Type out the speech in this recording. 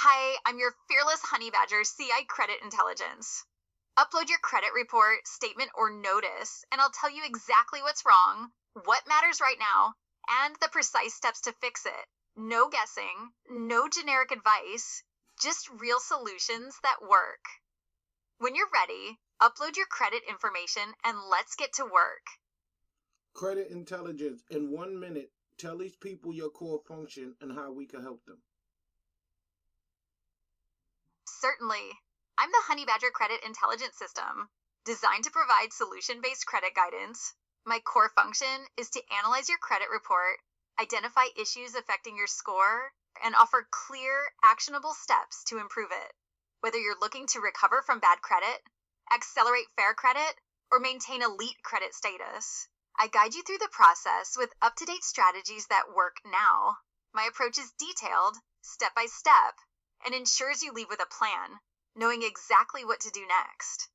Hi, I'm your fearless honey badger, CI Credit Intelligence. Upload your credit report, statement, or notice, and I'll tell you exactly what's wrong, what matters right now, and the precise steps to fix it. No guessing, no generic advice, just real solutions that work. When you're ready, upload your credit information and let's get to work. Credit intelligence in 1 minute. Tell these people your core function and how we can help them. Certainly. I'm the Honey Badger Credit Intelligence System, designed to provide solution-based credit guidance. My core function is to analyze your credit report, identify issues affecting your score, and offer clear, actionable steps to improve it. Whether you're looking to recover from bad credit, accelerate fair credit, or maintain elite credit status, I guide you through the process with up-to-date strategies that work now. My approach is detailed, step by step, and ensures you leave with a plan, knowing exactly what to do next.